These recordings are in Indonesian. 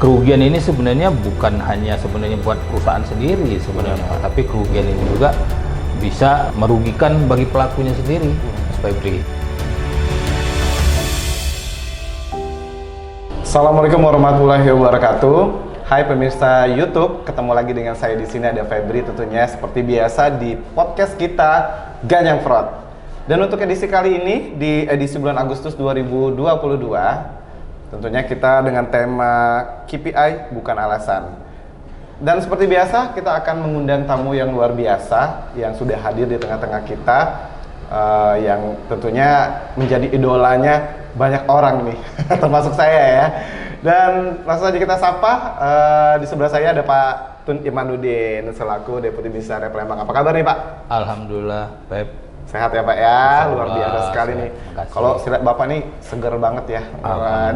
kerugian ini sebenarnya bukan hanya sebenarnya buat perusahaan sendiri sebenarnya, tapi kerugian ini juga bisa merugikan bagi pelakunya sendiri, Mas Febri. Assalamualaikum warahmatullahi wabarakatuh. Hai pemirsa YouTube, ketemu lagi dengan saya di sini ada Febri tentunya seperti biasa di podcast kita Ganyang Fraud. Dan untuk edisi kali ini di edisi bulan Agustus 2022 tentunya kita dengan tema KPI bukan alasan. Dan seperti biasa kita akan mengundang tamu yang luar biasa yang sudah hadir di tengah-tengah kita, yang tentunya menjadi idolanya banyak orang nih, termasuk saya ya. Dan langsung saja kita sapa, di sebelah saya ada Pak Tun Imanuddin selaku Deputi Binisa Area Palembang. Apa kabar nih Pak? Alhamdulillah, Pep. Sehat ya Pak ya, luar biasa sekali nih. Kalau silat Bapak nih seger banget ya.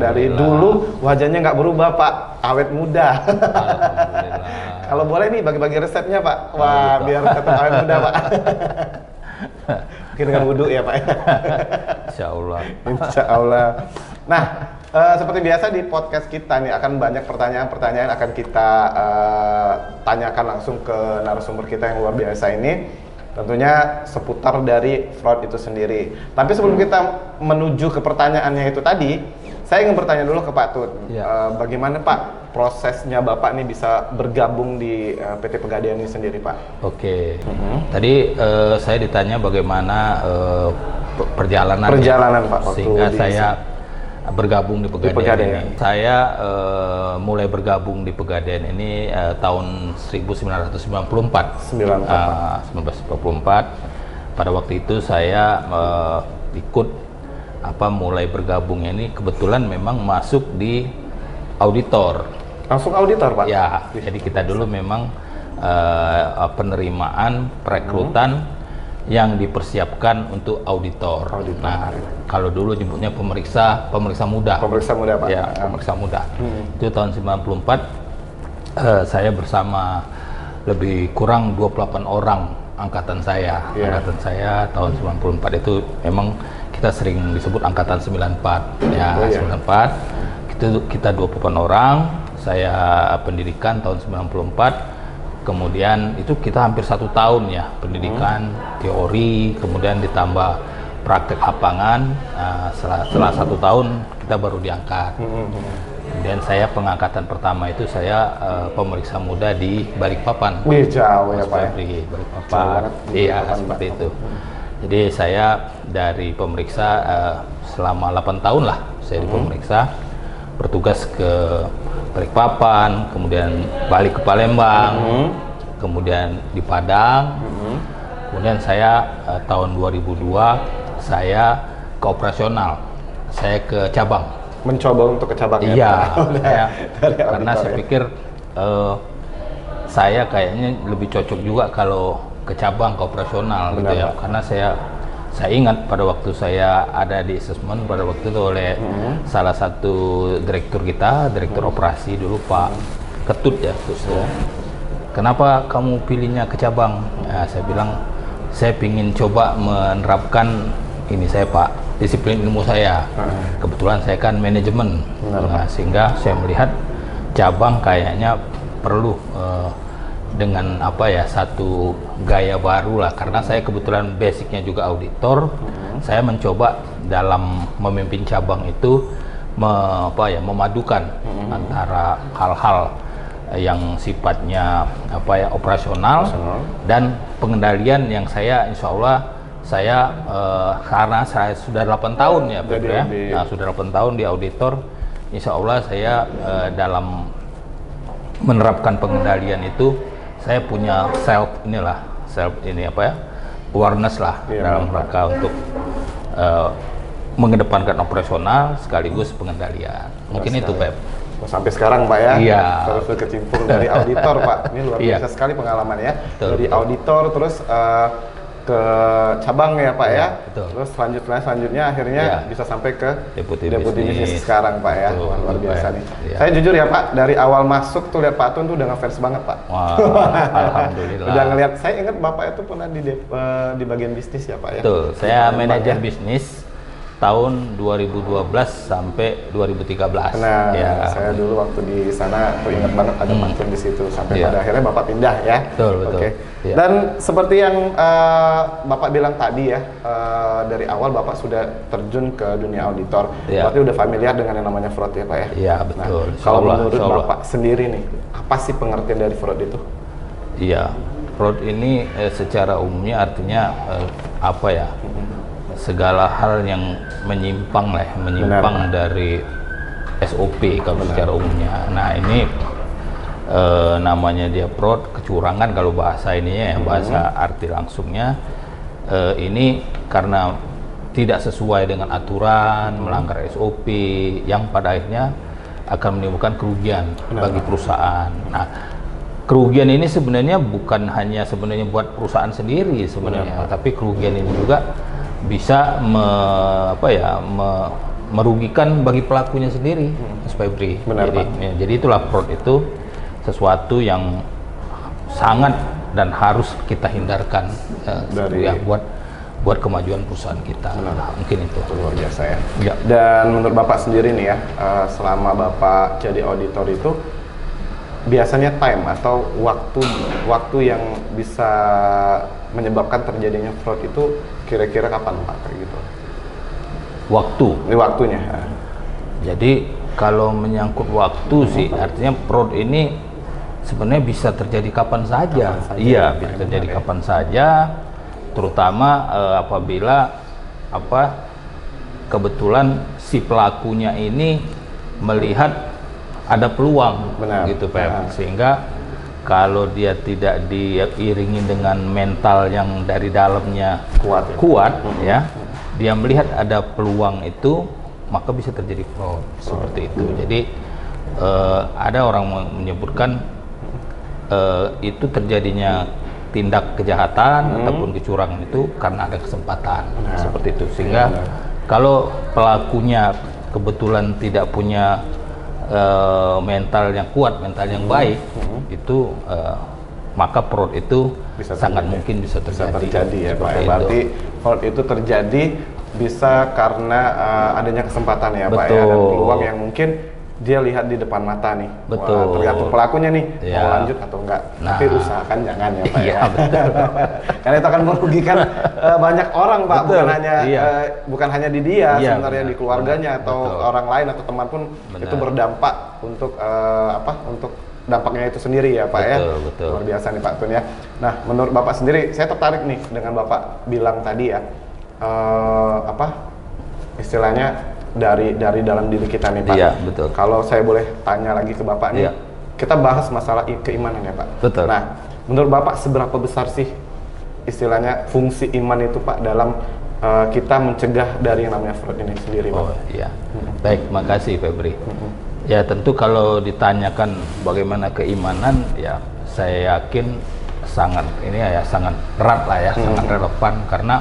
Dari dulu wajahnya nggak berubah Pak, awet muda. Alhamdulillah. Kalau boleh nih bagi-bagi resepnya Pak. Wah, biar tetap awet muda Pak. Mungkin dengan wudhu ya Pak. Insya Allah. Insya Allah. Nah, seperti biasa di podcast kita nih akan banyak pertanyaan-pertanyaan akan kita tanyakan langsung ke narasumber kita yang luar biasa ini. Tentunya seputar dari fraud itu sendiri. Tapi sebelum kita menuju ke pertanyaannya itu tadi, saya ingin bertanya dulu ke Pak Tut. Ya. Bagaimana Pak prosesnya Bapak nih bisa bergabung di PT Pegadaian ini sendiri Pak? Oke. Tadi saya ditanya bagaimana perjalanan Pak waktu sehingga saya bergabung di Pegadaian ini. Saya mulai bergabung di Pegadaian ini tahun 1994. 1994. Pada waktu itu saya ikut mulai bergabungnya ini kebetulan memang masuk di auditor. Langsung auditor Pak? Ya. Jadi kita dulu memang penerimaan perekrutan yang dipersiapkan untuk auditor. Nah, kalau dulu nyebutnya pemeriksa muda. Pemeriksa muda Pak. Ya, pemeriksa muda. Itu tahun 94 saya bersama lebih kurang 28 orang angkatan saya. Angkatan saya tahun 94 itu memang kita sering disebut angkatan 94. Ya, 94. Kita 28 orang. Saya pendidikan tahun 94. Kemudian itu kita hampir 1 tahun ya pendidikan teori, kemudian ditambah praktek lapangan. Setelah 1 tahun kita baru diangkat. Kemudian saya pengangkatan pertama itu saya pemeriksa muda di Balikpapan. Wih, jauh ya Pak. Di Balikpapan. Iya seperti itu. Jadi saya dari pemeriksa selama 8 tahun lah saya di pemeriksa, bertugas ke Balikpapan, kemudian balik ke Palembang, kemudian di Padang, kemudian saya tahun 2002 saya ke operasional, saya ke cabang. Mencoba untuk ke cabang ya? Iya, karena saya pikir saya kayaknya lebih cocok juga kalau ke cabang, ke operasional gitu ya, karena saya ingat pada waktu saya ada di assessment pada waktu itu oleh salah satu direktur kita, direktur operasi dulu Pak Ketut ya, kenapa kamu pilihnya ke cabang? Nah, saya bilang saya ingin coba menerapkan ini saya Pak, disiplin ilmu saya. Kebetulan saya kan manajemen, sehingga saya melihat cabang kayaknya perlu dengan satu gaya baru lah, karena saya kebetulan basicnya juga auditor. Saya mencoba dalam memimpin cabang itu memadukan antara hal-hal yang sifatnya operasional dan pengendalian yang saya insya Allah karena saya sudah 8 tahun ya Pak ya. Nah, sudah 8 tahun di auditor, insya Allah saya dalam menerapkan pengendalian itu saya punya awareness lah dalam rangka untuk mengedepankan operasional sekaligus pengendalian. Mungkin itu Pep. Sampai sekarang Pak ya, Iya. terus berkecimpung dari auditor Pak. Ini luar biasa sekali pengalaman ya. Betul, dari auditor terus ke cabang ya Pak ya. Betul. Terus selanjutnya akhirnya bisa sampai ke Deputi bisnis sekarang Pak ya. Betul, Luar biasa nih. Ya. Saya jujur ya Pak, dari awal masuk tuh lihat Pak Tun tuh udah ngefans banget Pak. Wah, alhamdulillah. Udah ngelihat, saya ingat Bapak itu pernah di bagian bisnis ya Pak ya. Betul, saya manajer bisnis tahun 2012 sampai 2013. Nah, Ya. saya dulu waktu di sana tuh ingat banget ada Pak Tun di situ sampai Iya. pada akhirnya Bapak pindah ya. Betul, betul. Oke. Iya. Dan seperti yang Bapak bilang tadi ya, dari awal Bapak sudah terjun ke dunia auditor. Iya. Berarti udah familiar dengan yang namanya fraud ya Pak ya? Iya, betul. Nah, Insya kalau Allah, menurut insya Allah. Bapak sendiri nih, apa sih pengertian dari fraud itu? Iya, fraud ini secara umumnya artinya apa ya? Segala hal yang menyimpang lah, menyimpang dari SOP kalau secara umumnya. Nah ini namanya dia fraud, kecurangan kalau bahasa ininya ya, bahasa arti langsungnya. Ini karena tidak sesuai dengan aturan, melanggar SOP, yang pada akhirnya akan menimbulkan kerugian bagi perusahaan. Nah, kerugian ini sebenarnya bukan hanya sebenarnya buat perusahaan sendiri sebenarnya, tapi kerugian ini juga bisa merugikan bagi pelakunya sendiri, Mas Febri. Benar, Jadi, Pak. jadi itulah fraud itu sesuatu yang sangat dan harus kita hindarkan ya, buat kemajuan perusahaan kita. Mungkin itu. Luar biasa ya. Ya. Dan menurut Bapak sendiri nih ya, selama Bapak jadi auditor itu biasanya time atau waktu yang bisa menyebabkan terjadinya fraud itu kira-kira kapan Pak kayak gitu? Waktu. Ini waktunya. Jadi kalau menyangkut waktu sih, artinya fraud ini sebenarnya bisa terjadi kapan saja. Iya, bisa terjadi kapan saja, terutama apabila kebetulan si pelakunya ini melihat ada peluang, gitu Pak. Sehingga kalau dia tidak diiringi dengan mental yang dari dalamnya kuat ya, dia melihat ada peluang itu, maka bisa terjadi fraud seperti itu. Jadi ada orang menyebutkan itu terjadinya tindak kejahatan ataupun kecurangan itu karena ada kesempatan seperti itu. Sehingga kalau pelakunya kebetulan tidak punya mental yang kuat, mental yang baik, itu maka fraud itu sangat mungkin bisa terjadi ya Pak. Berarti fraud itu terjadi bisa karena adanya kesempatan ya Pak ya, dan peluang yang mungkin dia lihat di depan mata nih. Betul. Wah, tergantung pelakunya nih mau lanjut atau enggak. Tapi usahakan jangan ya Pak. Iya, ya. betul. Karena itu akan merugikan banyak orang Pak, bukan hanya di dia, sebenarnya di keluarganya atau orang lain atau teman pun itu berdampak untuk untuk dampaknya itu sendiri ya Pak ya. Betul. Luar biasa nih Pak Tun ya. Nah, menurut Bapak sendiri, saya tertarik nih dengan Bapak bilang tadi ya, istilahnya dari dalam diri kita nih Pak. Iya, betul. Kalau saya boleh tanya lagi ke Bapak nih, kita bahas masalah keimanan ya Pak. Betul. Nah, menurut Bapak seberapa besar sih istilahnya fungsi iman itu Pak dalam kita mencegah dari yang namanya fraud ini sendiri Pak? Oh iya, baik, makasih Febri. Ya tentu kalau ditanyakan bagaimana keimanan, ya saya yakin sangat erat lah ya, sangat relevan, karena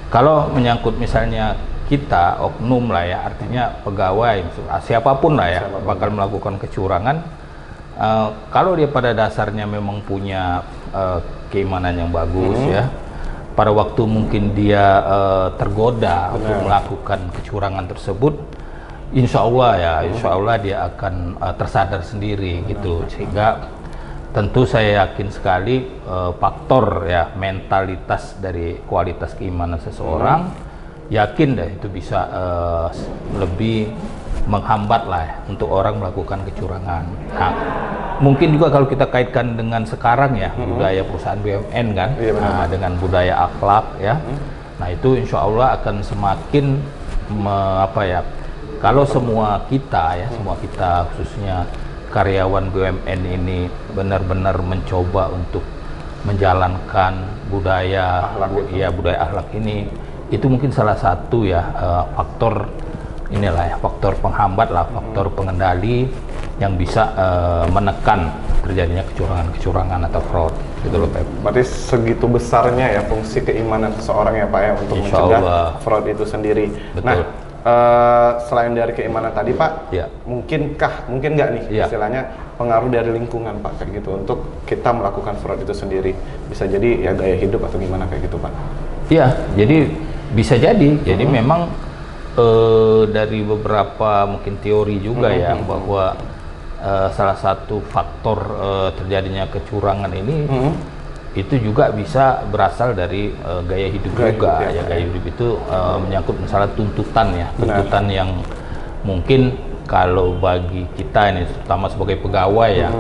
kalau menyangkut misalnya kita oknum lah ya, artinya pegawai siapapun lah ya, bakal melakukan kecurangan, kalau dia pada dasarnya memang punya keimanan yang bagus ya, pada waktu mungkin dia tergoda untuk melakukan kecurangan tersebut, insya Allah dia akan tersadar sendiri gitu. Sehingga tentu saya yakin sekali faktor ya mentalitas dari kualitas keimanan seseorang, yakin deh itu bisa lebih menghambat lah ya, untuk orang melakukan kecurangan. Nah, mungkin juga kalau kita kaitkan dengan sekarang ya, budaya perusahaan BUMN kan, dengan budaya akhlak ya, nah itu insya Allah akan semakin kalau semua kita khususnya karyawan BUMN ini benar-benar mencoba untuk menjalankan budaya akhlak ini, itu mungkin salah satu ya faktor faktor penghambat lah, faktor pengendali yang bisa menekan terjadinya kecurangan atau fraud gitu loh Pak. Berarti segitu besarnya ya fungsi keimanan seseorang ya Pak ya untuk mencegah fraud itu sendiri. Betul. Nah, selain dari keimanan tadi Pak, mungkin nggak nih istilahnya pengaruh dari lingkungan Pak kayak gitu untuk kita melakukan fraud itu sendiri? Bisa jadi ya gaya hidup atau gimana kayak gitu Pak? Iya, jadi bisa jadi. Jadi memang dari beberapa mungkin teori juga ya bahwa salah satu faktor terjadinya kecurangan ini itu juga bisa berasal dari gaya hidup juga ya. Gaya hidup itu menyangkut masalah tuntutan ya, tuntutan yang mungkin kalau bagi kita ini terutama sebagai pegawai ya,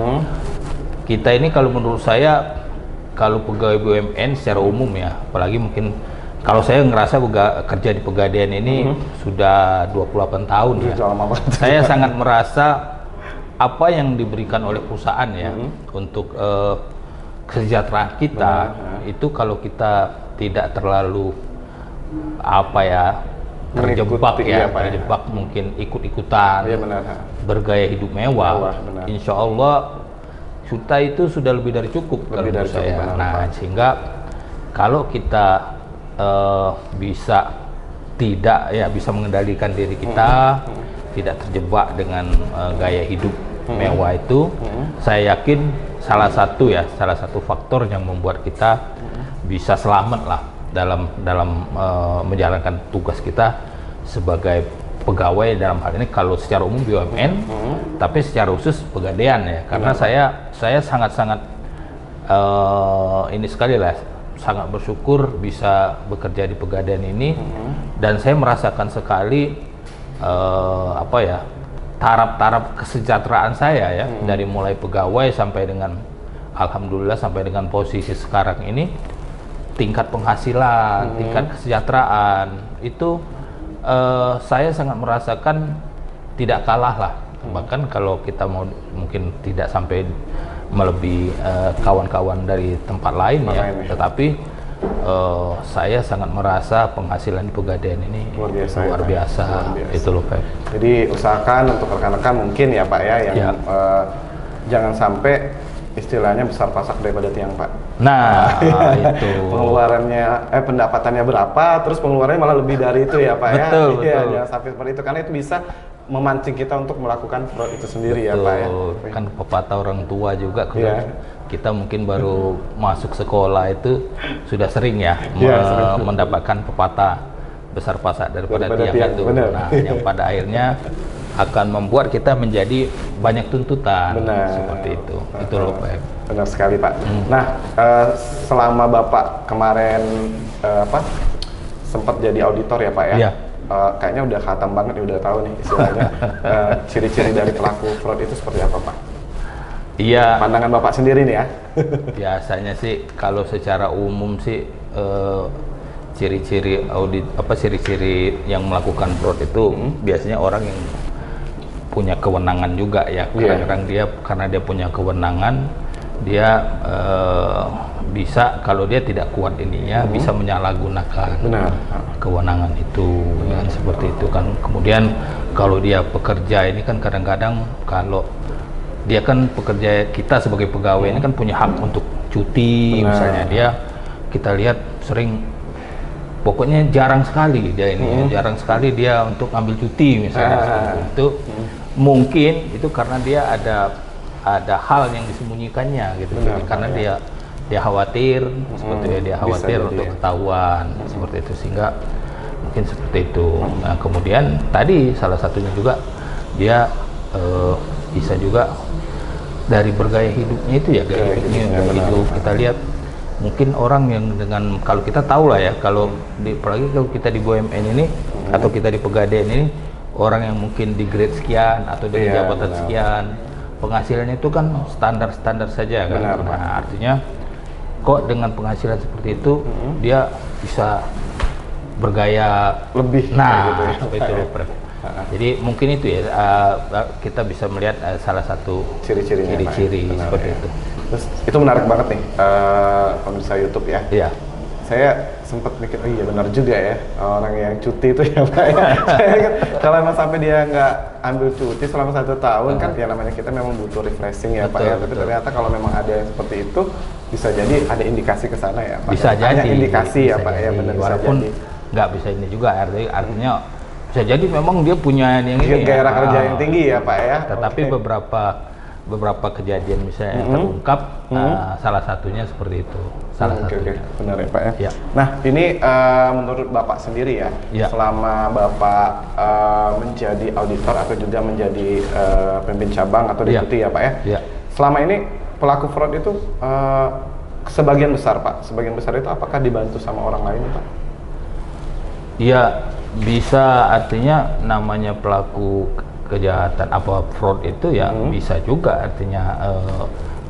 kita ini kalau menurut saya kalau pegawai BUMN secara umum ya, apalagi mungkin kalau saya ngerasa kerja di Pegadaian ini sudah 28 tahun ya. Saya sangat merasa apa yang diberikan oleh perusahaan ya untuk kesejahteraan kita itu kalau kita tidak terlalu terjebak terjebak mungkin ikut-ikutan bergaya hidup mewah, insya Allah kita itu sudah lebih dari cukup kalau menurut saya. Nah, sehingga kalau kita bisa mengendalikan diri kita, tidak terjebak dengan gaya hidup mewah itu, saya yakin salah satu faktor yang membuat kita bisa selamat lah dalam menjalankan tugas kita sebagai pegawai dalam hal ini kalau secara umum BUMN, tapi secara khusus Pegadaian ya, karena saya sangat-sangat ini sekali lah, sangat bersyukur bisa bekerja di Pegadaian ini dan saya merasakan sekali taraf-taraf kesejahteraan saya ya, dari mulai pegawai sampai dengan alhamdulillah sampai dengan posisi sekarang ini, tingkat penghasilan, tingkat kesejahteraan itu saya sangat merasakan tidak kalah lah. Bahkan kalau kita mau mungkin tidak sampai melebihi kawan-kawan dari tempat lain ya, tetapi saya sangat merasa penghasilan di Pegadaian ini luar biasa. Itu loh Pak. Jadi usahakan untuk rekan-rekan mungkin ya Pak ya yang jangan sampai istilahnya besar pasak daripada tiang Pak. Nah, itu pengeluarannya pendapatannya berapa, terus pengeluarannya malah lebih dari itu ya Pak ya. Betul. Jangan sampai seperti itu, karena itu bisa memancing kita untuk melakukan fraud itu sendiri. Betul. Ya Pak ya. Kan pepatah orang tua juga kalau kita mungkin baru masuk sekolah itu sudah sering ya mendapatkan pepatah besar pasak daripada tiang itu. Bener. Nah, yang pada akhirnya akan membuat kita menjadi banyak tuntutan. Seperti itu. Itu loh Pak. Benar sekali Pak. Nah, selama Bapak kemarin sempat jadi auditor ya Pak ya. Iya. Kayaknya udah khatam banget nih, udah tahu nih istilahnya ciri-ciri dari pelaku fraud itu seperti apa Pak? Iya. Pandangan Bapak sendiri nih ya. Biasanya sih kalau secara umum sih ciri-ciri ciri-ciri yang melakukan fraud itu biasanya orang yang punya kewenangan juga ya. Karena dia punya kewenangan, dia bisa kalau dia tidak kuat ininya bisa menyalahgunakan kewenangan itu kan, seperti itu kan. Kemudian kalau dia pekerja ini kan kadang-kadang kalau dia kan pekerja, kita sebagai pegawai ini kan punya hak untuk cuti misalnya, kita lihat sering pokoknya jarang sekali jarang sekali dia untuk ambil cuti misalnya. Itu mungkin itu karena dia ada hal yang disembunyikannya gitu. Karena dia khawatir seperti itu, dia khawatir untuk ketahuan seperti itu, sehingga mungkin seperti itu. Nah, kemudian tadi salah satunya juga dia bisa juga dari bergaya hidupnya itu ya, gaya hidup kita lihat mungkin orang yang dengan, kalau kita tahu lah ya, kalau apalagi kalau kita di BUMN ini atau kita di Pegadaian ini, orang yang mungkin di grade sekian atau di jabatan sekian, penghasilannya itu kan standar-standar saja kan. Nah, artinya kok dengan penghasilan seperti itu dia bisa bergaya lebih. Nah, gitu ya. Jadi mungkin itu ya, kita bisa melihat salah satu ciri-ciri seperti itu. Terus itu menarik banget nih, pemirsa YouTube ya. Iya. Saya sempat mikir, oh iya benar juga ya, orang yang cuti itu ya Pak ya. Kalau emang sampai dia nggak ambil cuti selama 1 tahun kan, ya namanya kita memang butuh refreshing ya Pak ya. Tapi ternyata kalau memang ada yang seperti itu, bisa jadi ada indikasi ke sana ya Pak. Bisa jadi. Hanya indikasi ya Pak ya, benar. Walaupun nggak bisa ini juga, artinya bisa jadi memang dia punya yang ini gairah kerja yang tinggi ya Pak ya. Tetapi beberapa beberapa kejadian misalnya yang terungkap, salah satunya seperti itu. Salah satunya. Benar ya Pak ya. Ya. Nah ini menurut Bapak sendiri ya, selama Bapak menjadi auditor atau juga menjadi pemimpin cabang atau deputi ya Pak ya. Selama ini pelaku fraud itu sebagian besar Pak, sebagian besar itu apakah dibantu sama orang lain Pak? Iya, bisa, artinya namanya pelaku kejahatan apa fraud itu ya bisa juga, artinya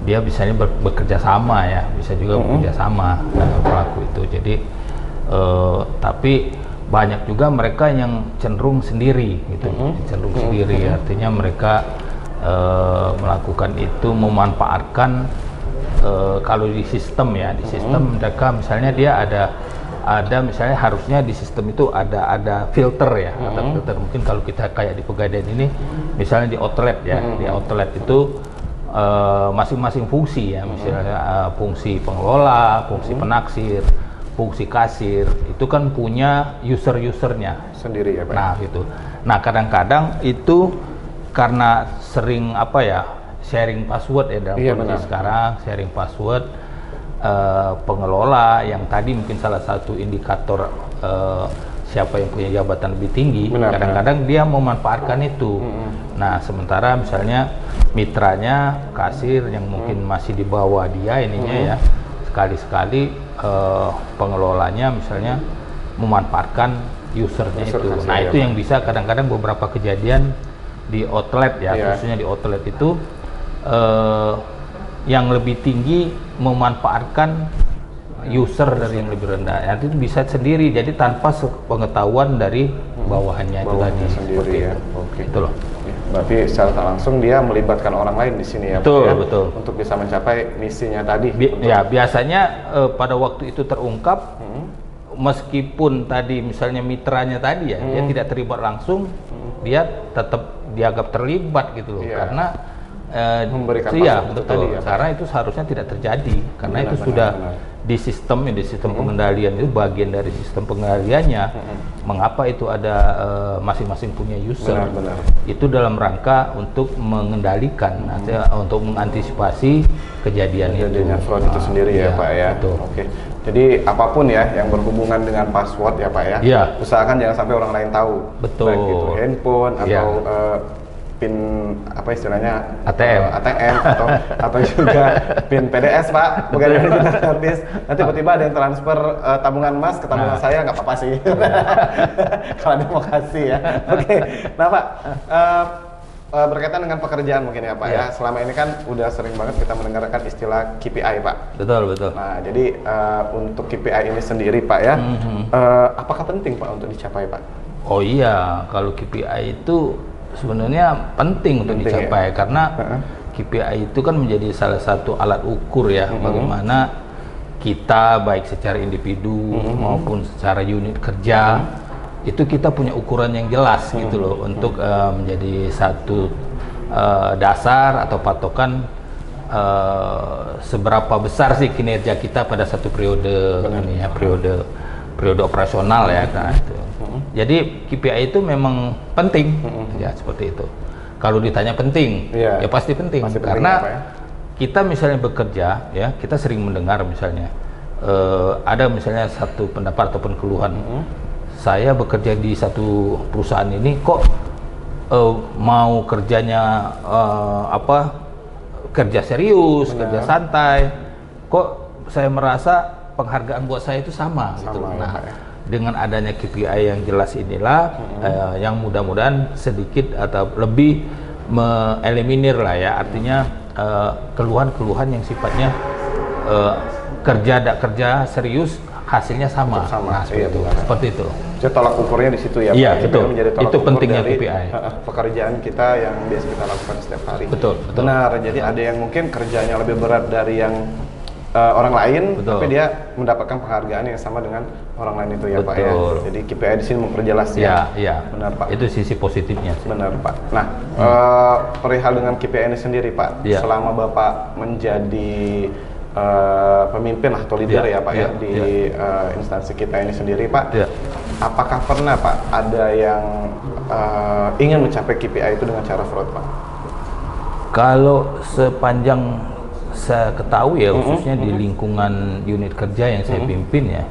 dia misalnya bekerja sama ya, bisa juga bekerja sama pelaku itu. Jadi tapi banyak juga mereka yang cenderung sendiri gitu, cenderung sendiri, artinya mereka melakukan itu memanfaatkan kalau di sistem ya, di sistem mereka misalnya dia ada misalnya harusnya di sistem itu ada filter ya, ada filter. Mungkin kalau kita kayak di Pegadaian ini, misalnya di outlet ya, di outlet itu masing-masing fungsi ya, misalnya fungsi pengelola, fungsi penaksir, fungsi kasir, itu kan punya user-usernya sendiri ya Pak. Nah gitu. Nah kadang-kadang itu karena sering apa ya, sharing password ya dalam kondisi sekarang, sharing password. Pengelola yang tadi mungkin salah satu indikator siapa yang punya jabatan lebih tinggi, kadang-kadang dia memanfaatkan itu. Nah sementara misalnya mitranya kasir yang mungkin masih di bawah dia ininya ya, sekali-sekali pengelolanya misalnya memanfaatkan usernya itu. Nah itu yang bisa kadang-kadang beberapa kejadian di outlet ya, khususnya di outlet itu yang lebih tinggi memanfaatkan user dari yang lebih rendah. Ya, itu bisa sendiri, jadi tanpa pengetahuan dari bawahannya itu tadi. Sendiri ya. Oke. Itu loh. Berarti secara tak langsung dia melibatkan orang lain di sini ya, betul, Pak, ya? Betul. Untuk bisa mencapai misinya tadi. Ya biasanya pada waktu itu terungkap, meskipun tadi misalnya mitranya tadi ya, dia tidak terlibat langsung, dia tetap dianggap terlibat gitu loh, karena memberikan betul tadi ya, karena itu seharusnya tidak terjadi, karena itu sudah di sistem pengendalian, itu bagian dari sistem pengendaliannya. Mengapa itu ada masing-masing punya user? Itu dalam rangka untuk mengendalikan, untuk mengantisipasi kejadian itu. Fraud itu sendiri ya Pak ya. Betul. Oke. Jadi apapun ya yang berhubungan dengan password ya Pak ya, usahakan jangan sampai orang lain tahu. Betul. Baik itu handphone atau pin apa istilahnya ATM atau juga pin PDS Pak, bukan dari kita servis. Nanti tiba-tiba ada yang transfer tabungan emas ke tabungan saya, nggak apa-apa sih. Kalau ada mau kasih ya. Oke. Nah Pak, berkaitan dengan pekerjaan mungkin ya Pak ya. Selama ini kan udah sering banget kita mendengarkan istilah KPI Pak. Betul. Nah jadi untuk KPI ini sendiri Pak ya, apakah penting Pak untuk dicapai Pak? Oh iya, kalau KPI itu sebenarnya penting untuk dicapai, karena KPI itu kan menjadi salah satu alat ukur ya, bagaimana kita baik secara individu maupun secara unit kerja itu kita punya ukuran yang jelas gitu loh, untuk menjadi satu dasar atau patokan seberapa besar sih kinerja kita pada satu periode ini ya, periode operasional ya kan itu. Jadi KPI itu memang penting ya, seperti itu. Kalau ditanya penting, ya pasti penting, karena kita misalnya bekerja ya, kita sering mendengar misalnya ada misalnya satu pendapat ataupun keluhan, saya bekerja di satu perusahaan ini kok mau kerjanya kerja serius, kerja santai, kok saya merasa penghargaan buat saya itu sama gitu. Nah, dengan adanya KPI yang jelas inilah yang mudah-mudahan sedikit atau lebih mengeliminir lah ya, artinya keluhan-keluhan yang sifatnya kerja serius hasilnya sama. Nah, seperti itu. Jadi tolak ukurnya di situ ya Pak. Iya, betul. Itu pentingnya KPI. Pekerjaan kita yang biasa kita lakukan setiap hari. Betul. Benar. Jadi ada yang mungkin kerjanya lebih berat dari yang orang lain, tapi dia mendapatkan penghargaan yang sama dengan orang lain itu ya Pak ya. Jadi KPI di sini memperjelas ya. Iya. Benar Pak. Itu sisi positifnya. Benar Pak. Nah, perihal dengan KPI ini sendiri Pak, selama Bapak menjadi pemimpin atau leader ya Pak ya di instansi kita ini sendiri Pak, apakah pernah Pak ada yang ingin mencapai KPI itu dengan cara fraud Pak? Kalau sepanjang saya ketahui ya, khususnya di lingkungan unit kerja yang saya pimpin ya,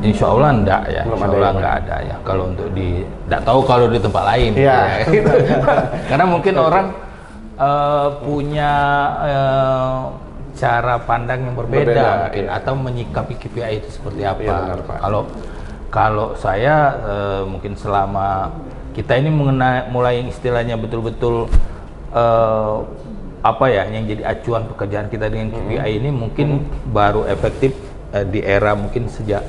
Insya Allah enggak ya, Insya Allah enggak ada ya. Kalau untuk enggak tahu kalau di tempat lain. Iya. Ya. Karena mungkin orang punya cara pandang yang berbeda mungkin, atau menyikapi KPI itu seperti apa. Iya, benar, Pak. Kalau saya mungkin selama kita ini mulai istilahnya betul-betul apa ya yang jadi acuan pekerjaan kita dengan KPI ini mungkin baru efektif di era mungkin sejak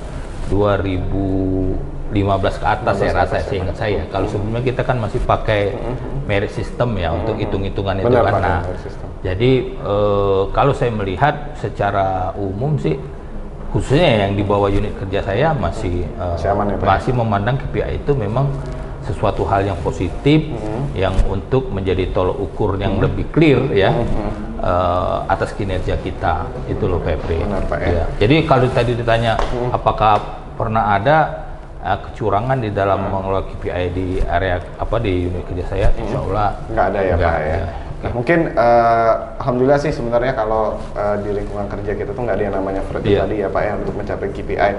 2015 ke atas saya rasa, seingat saya. Kalau sebelumnya kita kan masih pakai merit system ya untuk hitung-hitungan itu kan. Nah, jadi kalau saya melihat secara umum sih, khususnya yang di bawah unit kerja saya masih aman ya, Pak? masih memandang KPI itu memang sesuatu hal yang positif, yang untuk menjadi tolok ukur yang lebih clear ya atas kinerja kita, itu loh Febri. Benar, Pak, ya. Jadi kalau tadi ditanya apakah pernah ada kecurangan di dalam mengelola KPI di area di unit kerja saya, Insya Allah nggak ada ya, Pak ya. Nah, mungkin alhamdulillah sih sebenarnya kalau di lingkungan kerja kita tuh nggak ada yang namanya fraud tadi ya Pak ya, untuk mencapai KPI.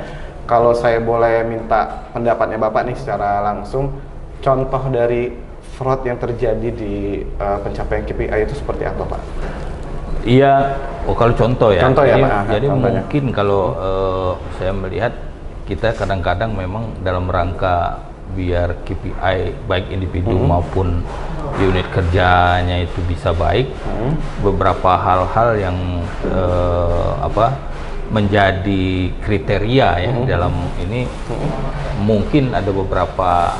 Kalau saya boleh minta pendapatnya Bapak nih secara langsung, contoh dari fraud yang terjadi di pencapaian KPI itu seperti apa, Pak? Iya, kalau contoh ya. Contoh ya, Pak. Jadi Contohnya. mungkin kalau saya melihat kita kadang-kadang memang dalam rangka biar KPI baik individu maupun unit kerjanya itu bisa baik, beberapa hal-hal yang menjadi kriteria ya dalam ini, mungkin ada beberapa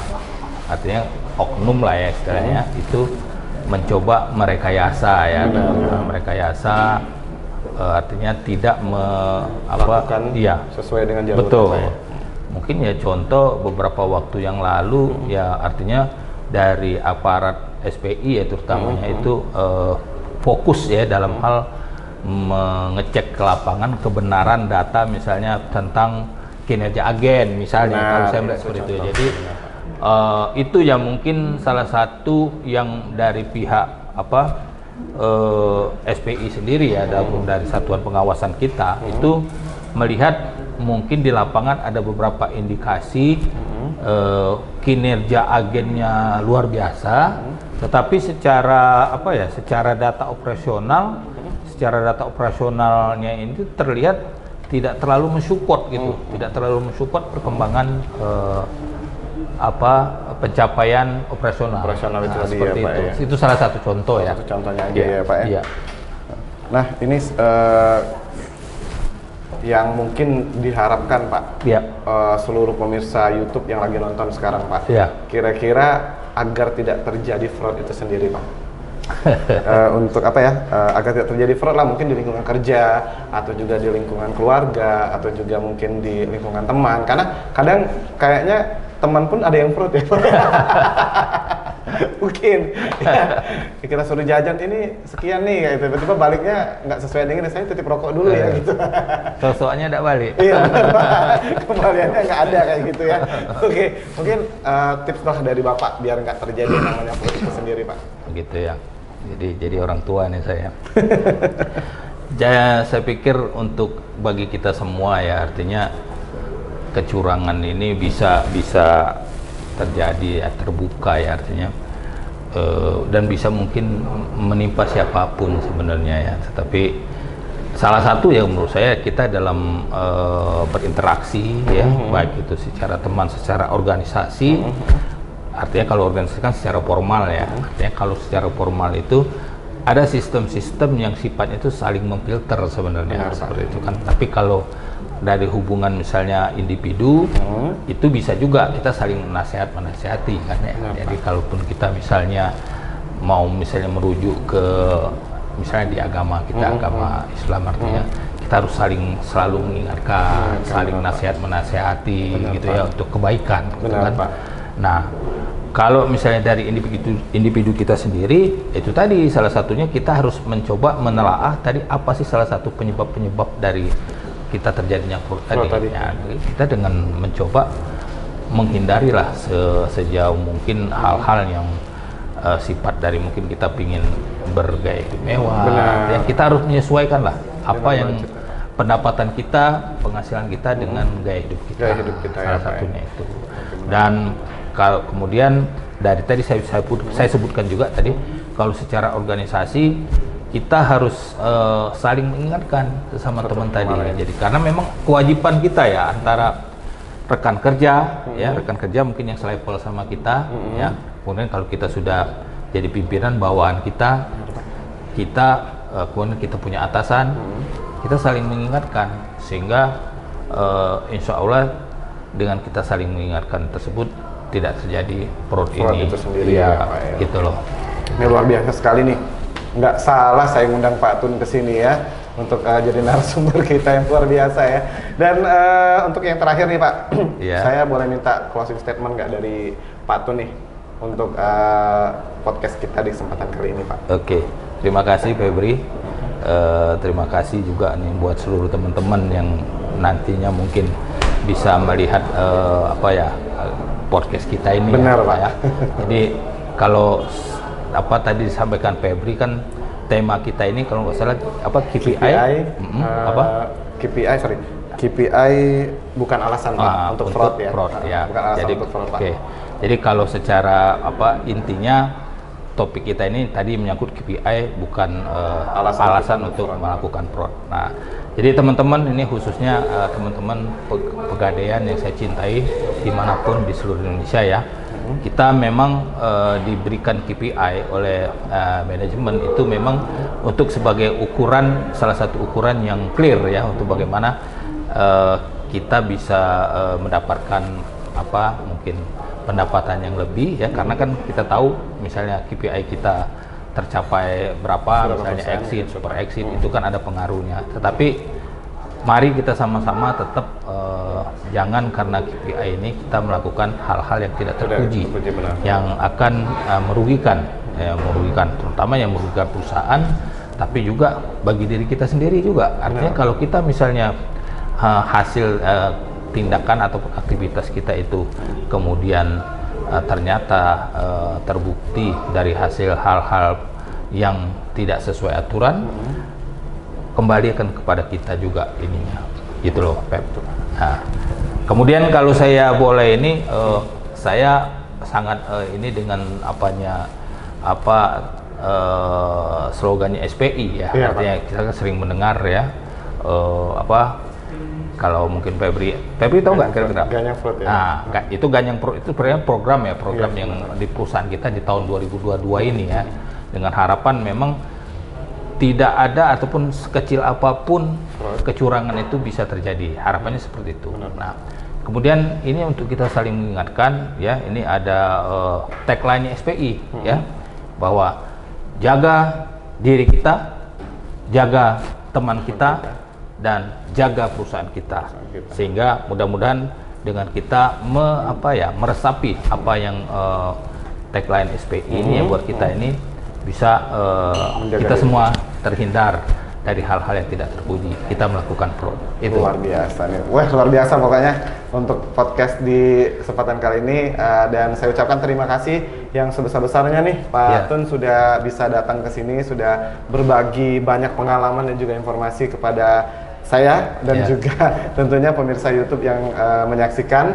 artinya oknum lah ya istilahnya, itu mencoba merekayasa ya, merekayasa artinya tidak melakukan sesuai dengan jalur. Betul. Mungkin ya contoh beberapa waktu yang lalu ya, artinya dari aparat SPI ya terutamanya itu fokus ya dalam hal mengecek ke lapangan kebenaran data misalnya tentang kinerja agen misalnya. Kalau saya melihat seperti itu. Jadi itu ya mungkin salah satu yang dari pihak SPI sendiri ya, dari satuan pengawasan kita itu melihat mungkin di lapangan ada beberapa indikasi kinerja agennya luar biasa, tetapi secara secara data operasionalnya ini terlihat tidak terlalu mensupport gitu, tidak terlalu mensupport perkembangan pencapaian operasional itu tadi seperti ya, Pak, itu. ya. Itu salah satu contoh ya. Satu contohnya aja ya Pak ya. Iya. Nah ini yang mungkin diharapkan Pak, seluruh pemirsa YouTube yang lagi nonton sekarang Pak, kira-kira agar tidak terjadi fraud itu sendiri Pak. Untuk agar tidak terjadi fraud lah, mungkin di lingkungan kerja atau juga di lingkungan keluarga atau juga mungkin di lingkungan teman, karena kadang kayaknya teman pun ada yang fraud ya Pak. Mungkin ya, kita suruh jajan ini sekian nih, kayak tiba-tiba baliknya nggak sesuai dengan saya titip rokok dulu ya gitu. Soalnya nggak balik. Iya benar Pak, kembaliannya nggak ada kayak gitu ya. Oke, mungkin tips lah dari Bapak biar nggak terjadi namanya fraud itu sendiri Pak. Gitu ya. Jadi orang tua nih saya. Saya pikir untuk bagi kita semua ya, artinya kecurangan ini bisa terjadi ya, terbuka ya artinya, dan bisa mungkin menimpa siapapun sebenarnya ya. Tetapi salah satu ya menurut saya kita dalam berinteraksi ya, baik itu secara teman, secara organisasi. Artinya kalau organisasi kan secara formal ya. Artinya kalau secara formal itu ada sistem-sistem yang sifatnya itu saling memfilter sebenarnya. Seperti itu kan. Tapi kalau dari hubungan misalnya individu, itu bisa juga kita saling menasihati kan ya. Jadi kalaupun kita misalnya mau merujuk ke misalnya di agama kita, agama Islam, artinya kita harus selalu mengingatkan, saling menasihati gitu ya, untuk kebaikan gitu kan. Nah, kalau misalnya dari individu kita sendiri, itu tadi salah satunya kita harus mencoba menelaah tadi apa sih salah satu penyebab dari kita terjadinya fraud tadi. Ya, kita dengan mencoba menghindarilah sejauh mungkin hal-hal yang sifat dari mungkin kita pingin bergaya hidup mewah. Benar. Ya kita harus menyesuaikan lah apa Benar, yang Cita. pendapatan kita, penghasilan kita dengan gaya hidup kita. Gaya hidup kita, salah ya, Pak, satunya ya. itu. Dan kalau kemudian dari tadi saya sebutkan juga tadi, kalau secara organisasi kita harus saling mengingatkan sesama teman tadi. ya. Jadi karena memang kewajiban kita ya antara rekan kerja, ya rekan kerja mungkin yang selevel sama kita, ya. Kemudian kalau kita sudah jadi pimpinan bawahan kita, kemudian kita punya atasan, kita saling mengingatkan sehingga insya Allah dengan kita saling mengingatkan tersebut tidak terjadi fraud ini. Itu sendiri ya, Pak, ya. Gitu loh. Ini luar biasa sekali nih. Nggak salah saya ngundang Pak Tun ke sini ya untuk jadi narasumber kita yang luar biasa ya. Dan untuk yang terakhir nih Pak, Iya. saya boleh minta closing statement nggak dari Pak Tun nih untuk podcast kita di kesempatan kali ini Pak. Oke, terima kasih Febri. Terima kasih juga nih buat seluruh teman-teman yang nantinya mungkin bisa melihat podcast kita ini. Benar, ya, Pak. Ya. Jadi kalau apa tadi disampaikan Febri kan tema kita ini kalau nggak salah apa KPI, KPI bukan alasan Pak, untuk fraud ya. Bukan alasan jadi, untuk fraud Pak. Oke. Jadi kalau secara intinya topik kita ini tadi menyangkut KPI bukan alasan untuk melakukan fraud. Nah, jadi teman-teman ini khususnya teman-teman pegadaian yang saya cintai dimanapun di seluruh Indonesia ya, kita memang diberikan KPI oleh manajemen itu memang untuk sebagai ukuran, salah satu ukuran yang clear ya untuk bagaimana kita bisa mendapatkan mungkin pendapatan yang lebih ya, karena kan kita tahu misalnya KPI kita tercapai berapa, misalnya exit, super exit, itu kan ada pengaruhnya. Tetapi mari kita sama-sama tetap jangan karena KPI ini kita melakukan hal-hal yang tidak terpuji, yang akan merugikan, terutama yang merugikan perusahaan, tapi juga bagi diri kita sendiri juga. Artinya kalau kita misalnya hasil tindakan atau aktivitas kita itu kemudian ternyata terbukti dari hasil hal-hal yang tidak sesuai aturan, kembalikan kepada kita juga ininya, gitu loh Pep. Nah, kemudian kalau saya boleh ini, saya sangat ini dengan slogannya SPI ya, artinya kita kan sering mendengar ya, kalau mungkin Febri tahu nggak kira-kira? Ganyang Fraud ya. Nah, itu Ganyang Fraud itu sebenarnya program yang di perusahaan kita di tahun 2022 ini ya, dengan harapan memang tidak ada ataupun sekecil apapun kecurangan itu bisa terjadi. Harapannya seperti itu. Nah, kemudian ini untuk kita saling mengingatkan ya, ini ada tagline-nya SPI ya, bahwa jaga diri kita, jaga teman kita, dan jaga perusahaan kita, sehingga mudah-mudahan dengan kita meresapi apa yang tagline SPI ini yang buat kita ini bisa kita semua terhindar dari hal-hal yang tidak terpuji, kita melakukan fraud. Itu luar biasa nih, luar biasa pokoknya untuk podcast di kesempatan kali ini, dan saya ucapkan terima kasih yang sebesar-besarnya nih Pak Tun sudah bisa datang ke sini, sudah berbagi banyak pengalaman dan juga informasi kepada saya dan juga tentunya pemirsa YouTube yang menyaksikan,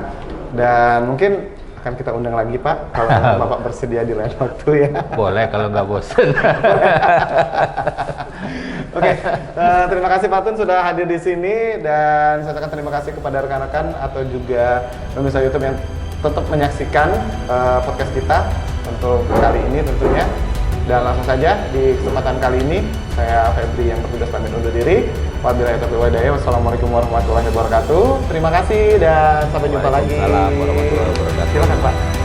dan mungkin akan kita undang lagi Pak kalau Bapak bersedia di lain waktu ya. Boleh kalau nggak bosan. Oke, terima kasih Pak Tun sudah hadir di sini, dan saya ucapkan terima kasih kepada rekan-rekan atau juga pemirsa YouTube yang tetap menyaksikan podcast kita untuk kali ini tentunya. Dan langsung saja di kesempatan kali ini saya Febri yang bertugas pamit undur diri. Wabillahi taufiq wal hidayah. Wassalamualaikum warahmatullahi wabarakatuh. Terima kasih dan sampai jumpa lagi. Waalaikumsalam warahmatullahi wabarakatuh. Silakan Pak.